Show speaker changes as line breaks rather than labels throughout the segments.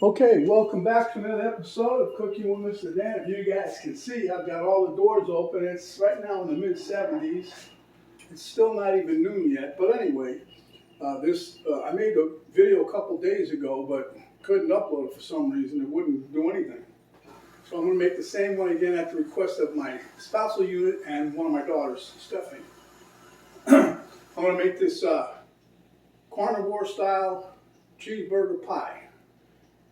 Okay, welcome back to another episode of Cooking with Mr. Dan. If you guys can see, I've got all the doors open. It's right now in the mid-70s. It's still not even noon yet, but anyway, I made a video a couple days ago, but couldn't upload it for some reason. It wouldn't do anything. So I'm going to make the same one again at the request of my spousal unit and one of my daughters, Stephanie. I'm going to make this carnivore style cheeseburger pie.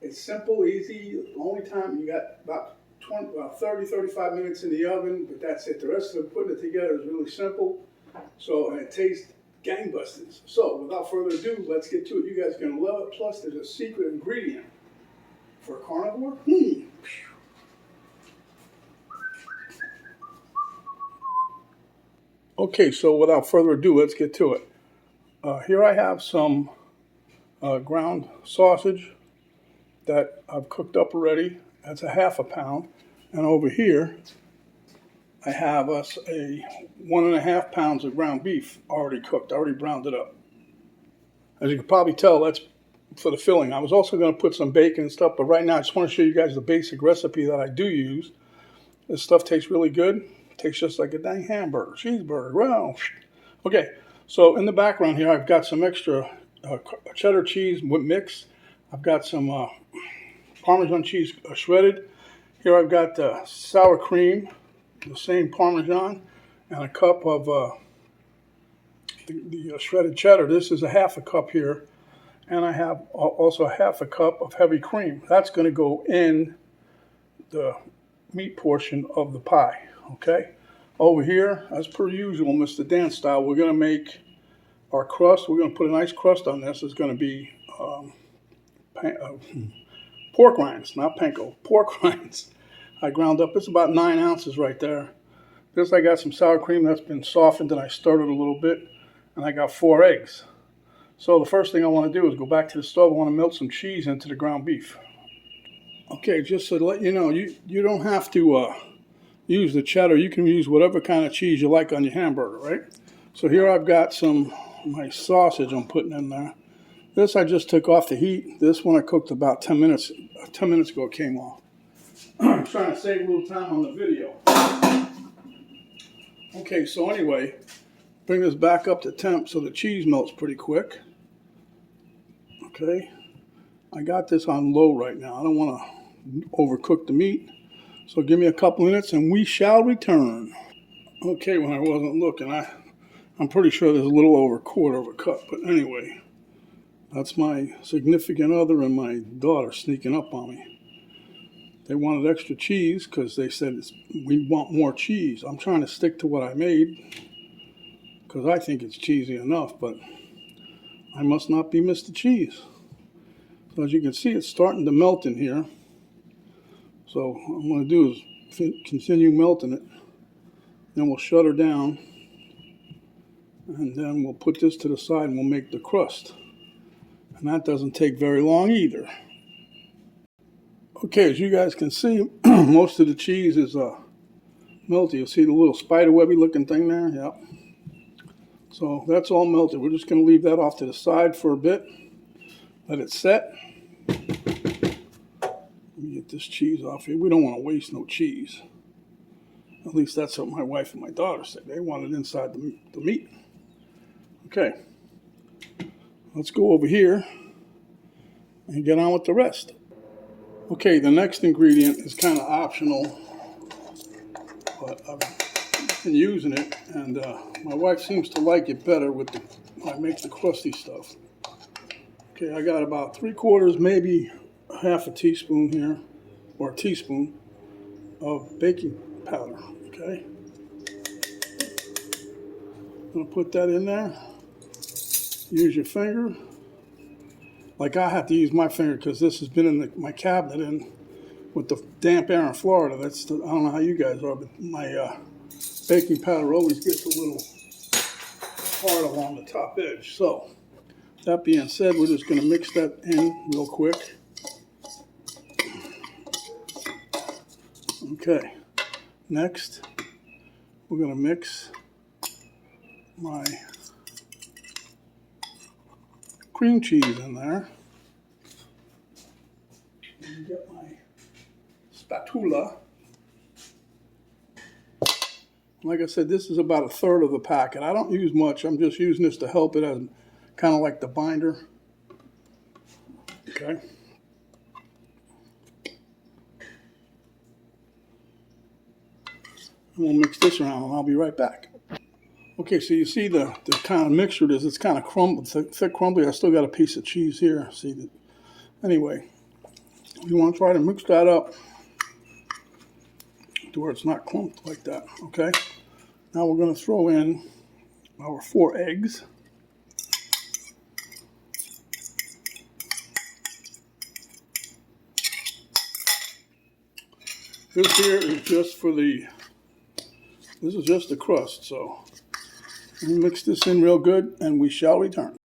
It's simple, easy. The only time you got about 30-35 minutes in the oven, but that's it. The rest of it, putting it together is really simple. So, and it tastes gangbusters. So, without further ado, let's get to it. You guys are going to love it. Plus, there's a secret ingredient for a carnivore. Okay, so without further ado, let's get to it. Here I have some ground sausage that I've cooked up already. That's a half a pound. And over here, I have us a 1.5 pounds of ground beef already cooked, already browned it up. As you can probably tell, that's for the filling. I was also going to put some bacon and stuff, but right now I just want to show you guys the basic recipe that I do use. This stuff tastes really good. It tastes just like a dang hamburger, cheeseburger. Wow. Okay, so in the background here, I've got some extra cheddar cheese mix. I've got some Parmesan cheese shredded. Here I've got sour cream, the same Parmesan, and a cup of the shredded cheddar. This is a half a cup here. And I have also a half a cup of heavy cream. That's going to go in the meat portion of the pie, okay? Over here, as per usual, Mr. Dan style, we're going to make our crust. We're going to put a nice crust on this. It's going to be pork rinds, not panko, pork rinds. I ground up, it's about 9 ounces right there. This I got some sour cream that's been softened and I stirred it a little bit. And I got 4 eggs. So the first thing I want to do is go back to the stove. I want to melt some cheese into the ground beef. Okay, just to let you know, you don't have to use the cheddar. You can use whatever kind of cheese you like on your hamburger, right? So here I've got my sausage I'm putting in there. This I just took off the heat. This one I cooked about 10 minutes. 10 minutes ago it came off. I'm trying to save a little time on the video. Okay, so anyway, bring this back up to temp so the cheese melts pretty quick. Okay, I got this on low right now. I don't want to overcook the meat. So give me a couple minutes and we shall return. Okay, when I wasn't looking, I'm pretty sure there's a little over a quarter of a cup. But anyway, that's my significant other and my daughter sneaking up on me. They wanted extra cheese because they said we want more cheese. I'm trying to stick to what I made because I think it's cheesy enough, but I must not be Mr. Cheese. So as you can see, it's starting to melt in here. So what I'm going to do is continue melting it. Then we'll shut her down. And then we'll put this to the side and we'll make the crust. And that doesn't take very long either. Okay, as you guys can see, most of the cheese is melted. You'll see the little spiderwebby looking thing there. Yep. So that's all melted. We're just going to leave that off to the side for a bit. Let it set. Let me get this cheese off here. We don't want to waste no cheese. At least that's what my wife and my daughter said. They want it inside the meat. Okay. Let's go over here and get on with the rest. Okay, the next ingredient is kind of optional, but I've been using it, and my wife seems to like it better when I make the crusty stuff. Okay, I got about 3/4, maybe half a teaspoon here, or a teaspoon of baking powder, okay? I'm gonna put that in there. Use your finger. Like I have to use my finger because this has been in my cabinet, and with the damp air in Florida, I don't know how you guys are, but my baking powder always gets a little hard along the top edge. So that being said, we're just going to mix that in real quick. Okay, next we're going to mix my cream cheese in there. Let me get my spatula. Like I said, this is about 1/3 of the packet. I don't use much. I'm just using this to help it as kind of like the binder. Okay. And we'll mix this around and I'll be right back. Okay, so you see the kind of mixture it is. It's kind of crumbled, thick crumbly. I still got a piece of cheese here. See that? Anyway, you want to try to mix that up to where it's not clumped like that. Okay. Now we're going to throw in our 4 eggs. This here is just for this is just the crust, so we'll mix this in real good and we shall return.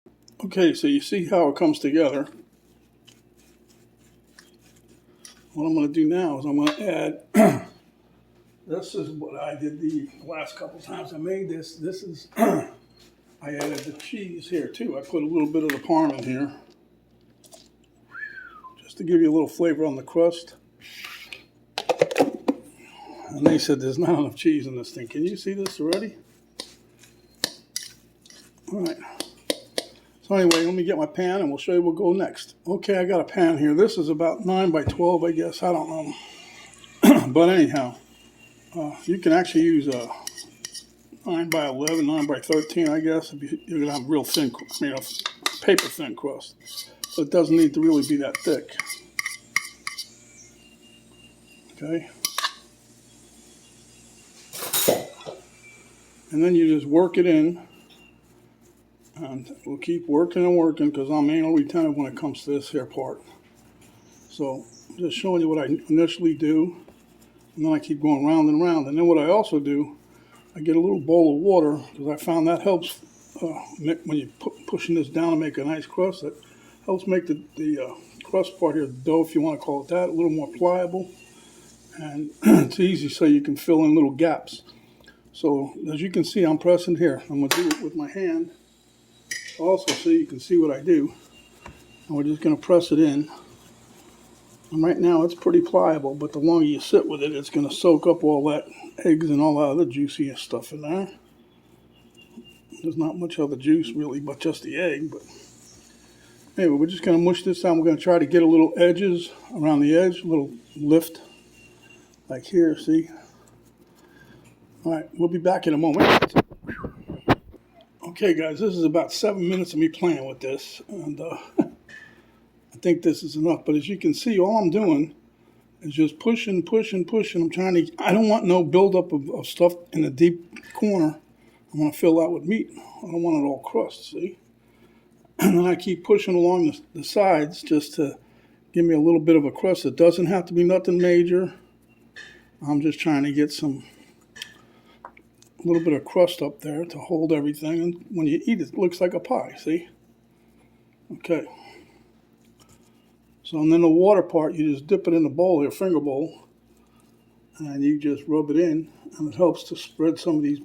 Okay, so you see how it comes together. What I'm going to do now is I'm going to add, this is what I did the last couple times I made this. This is, I added the cheese here too. I put a little bit of the Parmesan here, just to give you a little flavor on the crust. And they said there's not enough cheese in this thing. Can you see this already? All right. So anyway, let me get my pan and we'll show you what will go next. Okay, I got a pan here. This is about 9 by 12, I guess. I don't know. But anyhow, you can actually use a 9 by 11, 9 by 13, I guess, if you're going to have real thin, paper thin crust. So it doesn't need to really be that thick. Okay. And then you just work it in. And we'll keep working and working because I'm anal retentive when it comes to this here part. So I'm just showing you what I initially do. And then I keep going round and round. And then what I also do, I get a little bowl of water because I found that helps when you're pushing this down to make a nice crust. That helps make the crust part here, the dough if you want to call it that, a little more pliable. And it's easy so you can fill in little gaps. So as you can see, I'm pressing here. I'm going to do it with my hand also so you can see what I do. And we're just going to press it in. And right now it's pretty pliable, but the longer you sit with it, it's going to soak up all that eggs and all that other juicy stuff in there. There's not much other juice really, but just the egg. But anyway, we're just going to mush this down. We're going to try to get a little edges around the edge, a little lift, like here, see? All right, we'll be back in a moment. Okay, guys, this is about 7 minutes of me playing with this, and I think this is enough. But as you can see, all I'm doing is just pushing. I'm trying to, I don't want no buildup of stuff in the deep corner. I want to fill that with meat. I don't want it all crust, see? And then I keep pushing along the sides just to give me a little bit of a crust. It doesn't have to be nothing major. I'm just trying to get a little bit of crust up there to hold everything. And when you eat it, it looks like a pie, see? Okay. So and then the water part, you just dip it in the bowl here, finger bowl, and you just rub it in, and it helps to spread some of these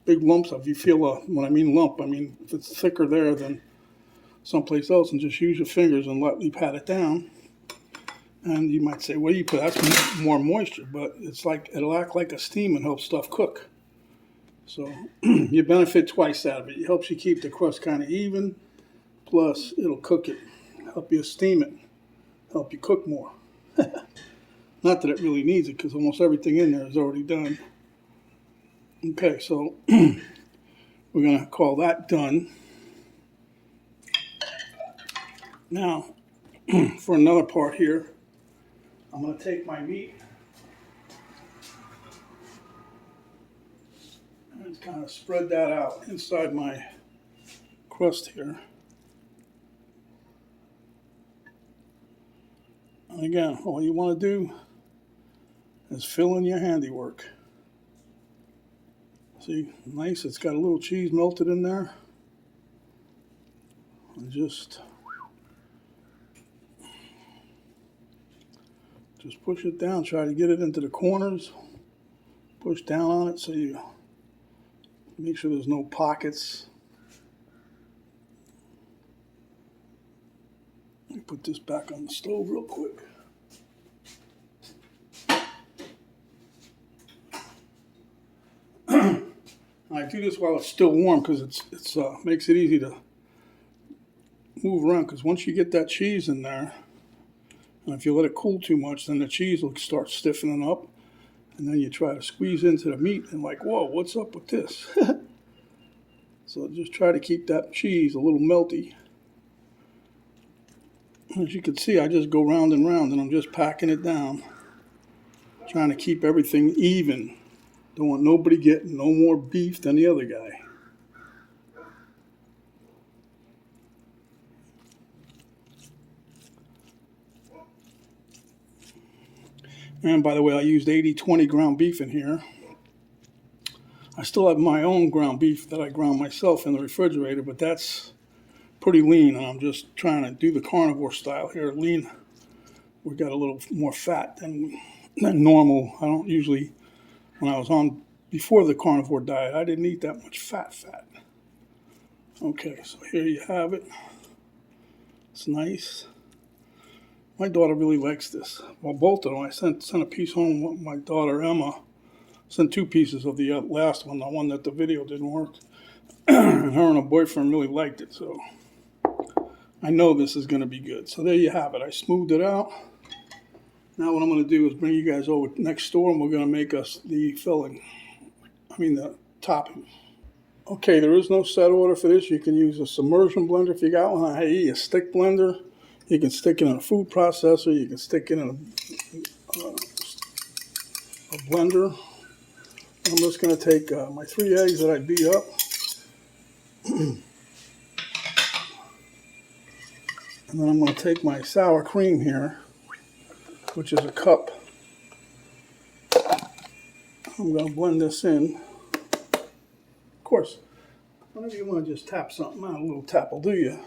big lumps of. You feel when I mean lump, I mean if it's thicker there than someplace else, and just use your fingers and lightly pat it down. And you might say, well, you put that's more moisture, but it's like it'll act like a steam and help stuff cook. So you benefit twice out of it. It helps you keep the crust kind of even, plus it'll cook it, help you steam it, help you cook more. Not that it really needs it because almost everything in there is already done. Okay, so we're going to call that done. Now, for another part here, I'm going to take my meat and kind of spread that out inside my crust here. And again, all you want to do is fill in your handiwork. See, nice, it's got a little cheese melted in there. And just push it down, try to get it into the corners. Push down on it so you make sure there's no pockets. Let me put this back on the stove real quick. I do this while it's still warm because it's makes it easy to move around, because once you get that cheese in there, and if you let it cool too much, then the cheese will start stiffening up, and then you try to squeeze into the meat and like, whoa, what's up with this? So just try to keep that cheese a little melty. As you can see, I just go round and round, and I'm just packing it down, trying to keep everything even. Don't want nobody getting no more beef than the other guy. And by the way, I used 80/20 ground beef in here. I still have my own ground beef that I ground myself in the refrigerator, but that's pretty lean, and I'm just trying to do the carnivore style here. Lean, we got a little more fat than normal. I don't usually, when I was on before the carnivore diet, I didn't eat that much fat. Okay, so here you have it. It's nice. My daughter really likes this. Well, both of them. I sent a piece home. My daughter Emma sent 2 pieces of the last one, the one that the video didn't work. And her and her boyfriend really liked it, so I know this is going to be good. So there you have it. I smoothed it out. Now what I'm going to do is bring you guys over next door, and we're going to make us the filling. The topping. Okay, there is no set order for this. You can use a submersion blender if you got one. A stick blender. You can stick it in a food processor. You can stick it in a blender. I'm just going to take my 3 eggs that I beat up. And then I'm going to take my sour cream here, which is a cup. I'm going to blend this in. Of course, whenever you want to just tap something out, a little tap will do you.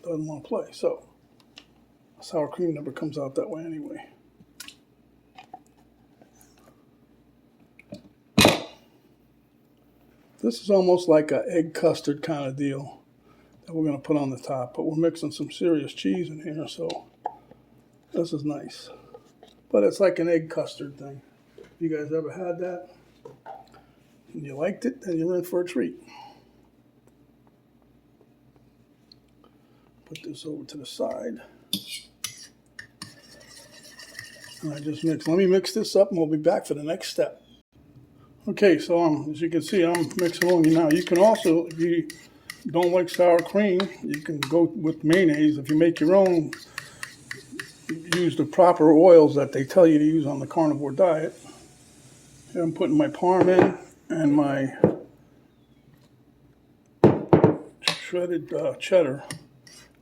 Doesn't want to play. So, sour cream never comes out that way anyway. This is almost like an egg custard kind of deal that we're going to put on the top, but we're mixing some serious cheese in here, so this is nice. But it's like an egg custard thing. You guys ever had that and you liked it, then you're in for a treat. Put this over to the side. And I just let me mix this up, and we'll be back for the next step. Okay, so as you can see, I'm mixing along now. You can also, if you don't like sour cream, you can go with mayonnaise. If you make your own, use the proper oils that they tell you to use on the carnivore diet. Here I'm putting my Parmesan and my shredded cheddar.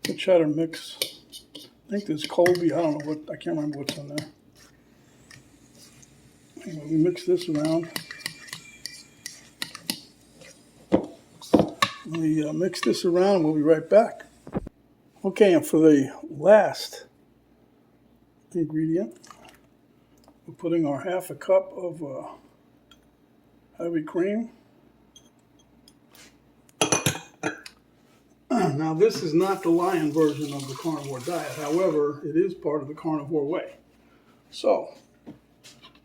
The cheddar mix. I think there's Colby. I don't know what. I can't remember what's in there. Anyway, we mix this around. We mix this around, and we'll be right back. Okay, and for the last ingredient, we're putting our 1/2 cup of heavy cream. Now, this is not the lion version of the carnivore diet. However, it is part of the carnivore way. So,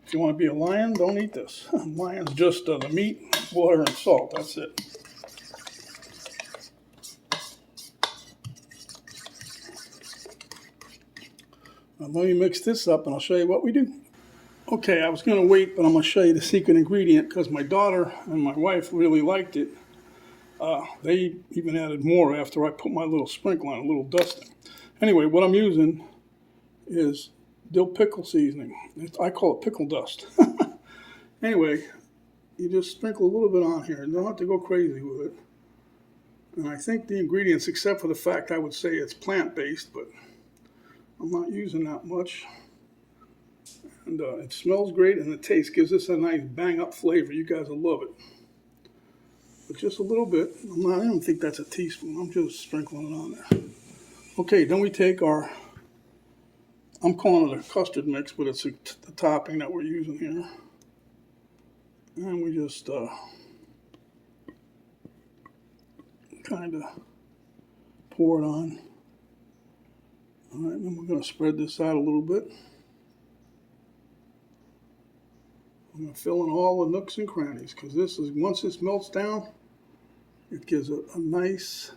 if you want to be a lion, don't eat this. Lion's just the meat, water, and salt. That's it. Now, let me mix this up, and I'll show you what we do. Okay, I was going to wait, but I'm going to show you the secret ingredient because my daughter and my wife really liked it. They even added more after I put my little sprinkle on, a little dusting. Anyway, what I'm using is dill pickle seasoning. I call it pickle dust. Anyway, you just sprinkle a little bit on here. You don't have to go crazy with it. And I think the ingredients, except for the fact I would say it's plant-based, but I'm not using that much. And it smells great, and the taste gives this a nice bang-up flavor. You guys will love it. But just a little bit. I don't think that's a teaspoon. I'm just sprinkling it on there. Okay, then we take our, I'm calling it a custard mix, but it's the topping that we're using here. And we just kind of pour it on. All right, then we're going to spread this out a little bit. I'm going to fill in all the nooks and crannies because this is, once this melts down, it gives a nice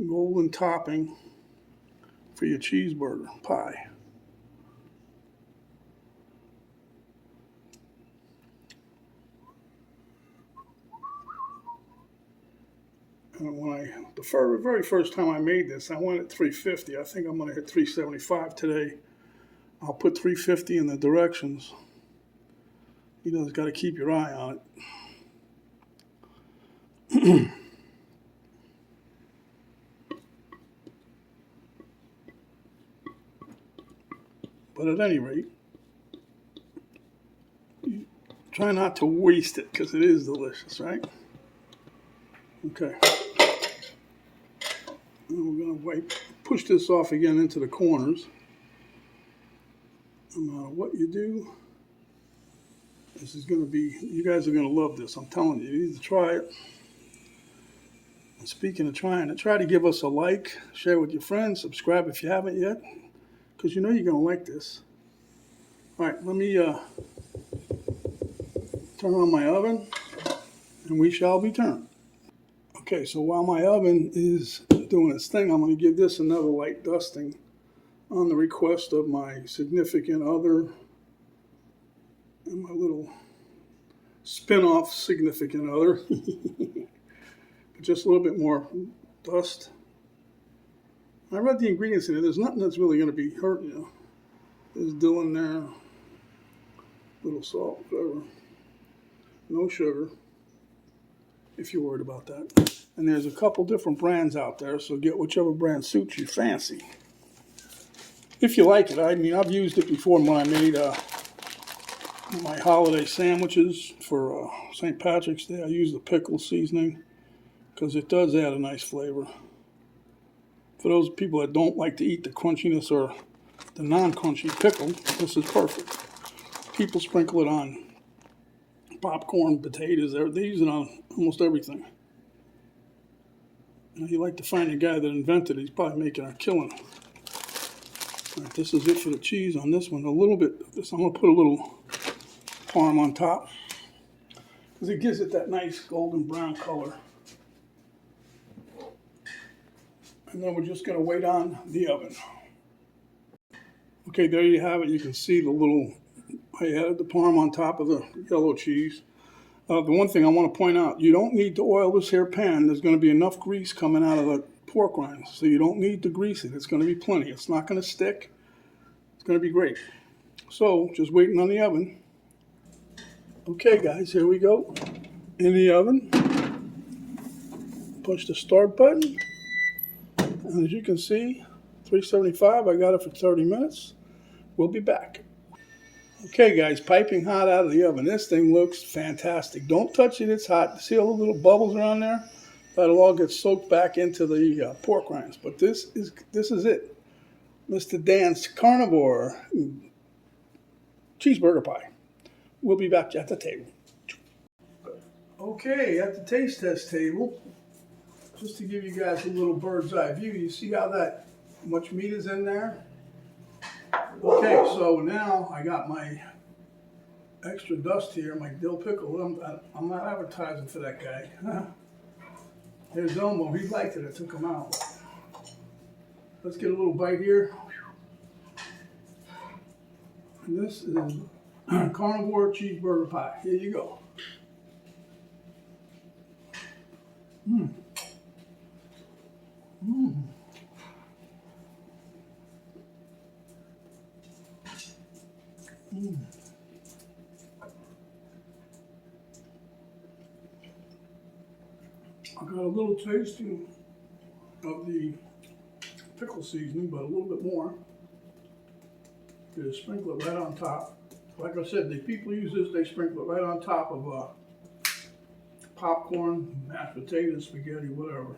golden topping for your cheeseburger pie. And the very first time I made this, I went at 350. I think I'm going to hit 375 today. I'll put 350 in the directions. You know, just got to keep your eye on it. But at any rate, try not to waste it because it is delicious, right? Okay. And we're going to push this off again into the corners. No matter what you do, this is going to be, you guys are going to love this. I'm telling you, you need to try it. And speaking of trying it, try to give us a like, share with your friends, subscribe if you haven't yet, because you know you're going to like this. All right, let me turn on my oven, and we shall return. Okay, so while my oven is doing its thing, I'm going to give this another light dusting on the request of my significant other and my little spin-off significant other. Just a little bit more dust. I read the ingredients in it. There's nothing that's really going to be hurting you. There's dill in there, little salt, whatever. No sugar, if you're worried about that. And there's a couple different brands out there, so get whichever brand suits your fancy. If you like it. I mean, I've used it before when I made my holiday sandwiches for St. Patrick's Day. I used the pickle seasoning because it does add a nice flavor. For those people that don't like to eat the crunchiness or the non-crunchy pickle, this is perfect. People sprinkle it on popcorn, potatoes. They use it on almost everything. You know, you like to find the guy that invented it. He's probably making a killing. All right, this is it for the cheese on this one. A little bit of this. I'm going to put a little parm on top because it gives it that nice golden brown color. And then we're just going to wait on the oven. Okay, there you have it. You can see the little, I added the parm on top of the yellow cheese. The one thing I want to point out, you don't need to oil this here pan. There's going to be enough grease coming out of the pork rinds, so you don't need to grease it. It's going to be plenty. It's not going to stick. It's going to be great. So, just waiting on the oven. Okay, guys, here we go. In the oven. Push the start button. And as you can see, 375, I got it for 30 minutes. We'll be back. Okay, guys, piping hot out of the oven. This thing looks fantastic. Don't touch it, it's hot. See all the little bubbles around there? That'll all get soaked back into the pork rinds. But this is it. Mr. Dan's Carnivore Cheeseburger Pie. We'll be back at the table. Okay, at the taste test table, just to give you guys a little bird's eye view, you see how that much meat is in there? Okay, so now I got my extra dust here, my dill pickle. I'm not advertising for that guy. There's Elmo, he liked it, I took him out. Let's get a little bite here. And this is Carnivore Cheeseburger Pie. Here you go. Mmm. Mmm. Mmm. I got a little tasting of the pickle seasoning, but a little bit more. Just sprinkle it right on top. Like I said, the people use this, they sprinkle it right on top of popcorn, mashed potatoes, spaghetti, whatever.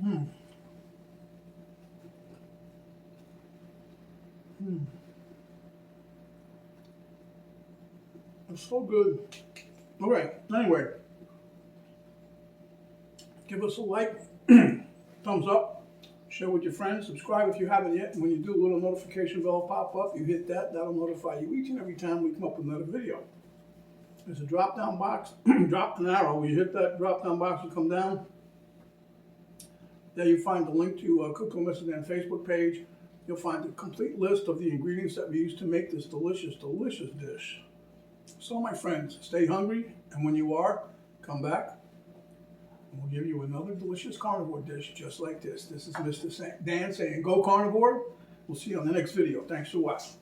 Mmm. Mmm. It's so good. All right, anyway, Give us a like, thumbs up, share with your friends, subscribe if you haven't yet. And when you do, a little notification bell will pop up. You hit that, that'll notify you each and every time we come up with another video. There's a drop down box, drop an arrow. When you hit that drop down box, you come down. There you find the link to Cook Unlisted and Facebook page. You'll find a complete list of the ingredients that we use to make this delicious, delicious dish. So my friends, stay hungry, and when you are, come back, and we'll give you another delicious carnivore dish just like this. This is Mr. Dan saying, go carnivore. We'll see you on the next video. Thanks for watching.